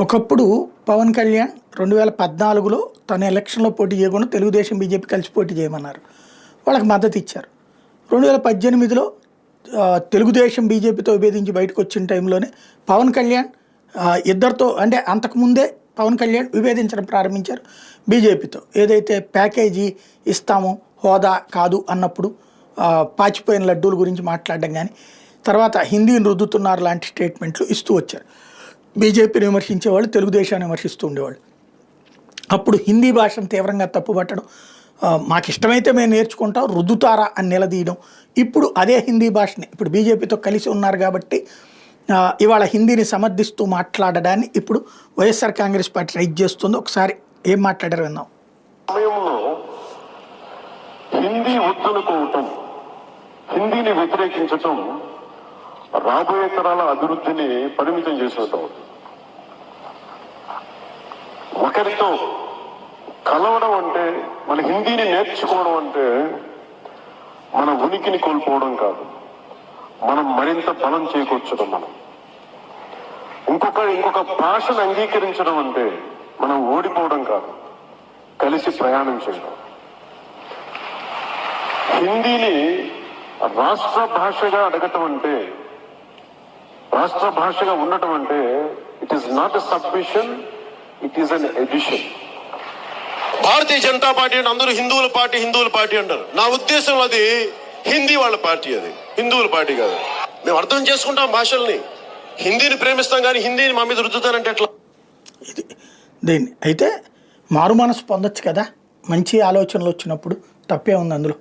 ఒకప్పుడు పవన్ కళ్యాణ్ 2014లో తన ఎలక్షన్లో పోటీ చేయకుండా తెలుగుదేశం బీజేపీ కలిసి పోటీ చేయమన్నారు. వాళ్ళకి మద్దతు ఇచ్చారు. 2018లో తెలుగుదేశం బీజేపీతో విభేదించి బయటకు వచ్చిన టైంలోనే పవన్ కళ్యాణ్ ఇద్దరితో అంటే అంతకుముందే పవన్ కళ్యాణ్ విభేదించడం ప్రారంభించారు బీజేపీతో. ఏదైతే ప్యాకేజీ ఇస్తామో హోదా కాదు అన్నప్పుడు పాచిపోయిన లడ్డూల గురించి మాట్లాడడం కానీ, తర్వాత హిందీని రుద్దుతున్నారు లాంటి స్టేట్మెంట్లు ఇస్తూ వచ్చారు. బీజేపీని విమర్శించేవాళ్ళు తెలుగుదేశాన్ని విమర్శిస్తూ ఉండేవాళ్ళు. అప్పుడు హిందీ భాషను తీవ్రంగా తప్పుపట్టడం, మాకు ఇష్టమైతే మేము నేర్చుకుంటాం, రుద్దుతారా అని నిలదీయడం. ఇప్పుడు అదే హిందీ భాషని ఇప్పుడు బీజేపీతో కలిసి ఉన్నారు కాబట్టి ఇవాళ హిందీని సమర్థిస్తూ మాట్లాడడాన్ని ఇప్పుడు వైఎస్ఆర్ కాంగ్రెస్ పార్టీ రైట్ చేస్తుంది. ఒకసారి ఏం మాట్లాడారు విన్నాం. సమయంలో హిందీ వద్దనుకోవటం, హిందీని వ్యతిరేకించటం రాబోయే తరాల అభివృద్ధిని పరిమితం చేసినట్టు. ఒకరితో కలవడం అంటే, మన హిందీని నేర్చుకోవడం అంటే మన ఉనికిని కోల్పోవడం కాదు, మనం మరింత బలం చేకూర్చడం. ఇంకొక భాషను అంగీకరించడం అంటే మనం ఓడిపోవడం కాదు, కలిసి ప్రయాణం చేయడం. హిందీని రాష్ట్ర భాషగా అడగటం అంటే, రాష్ట్ర భాషగా ఉండటం అంటే it is not a submission, it is an edition. Bharatiya Janata Party అంటే అందరూ హిందువుల పార్టీ అంటారు. నా ఉద్దేశం అది హిందీ వాళ్ళ పార్టీ, అది హిందువుల పార్టీ కాదు. మేము అర్థం చేసుకుంటాం భాషల్ని, హిందీని ప్రేమిస్తాం, కానీ హిందీని మా మీద రుద్దుతారంటే ఎట్లా? ఇది దీన్ని అయితే మారు మనసు పొందొచ్చు కదా, మంచి ఆలోచనలు వచ్చినప్పుడు తప్పే ఉంది అందులో.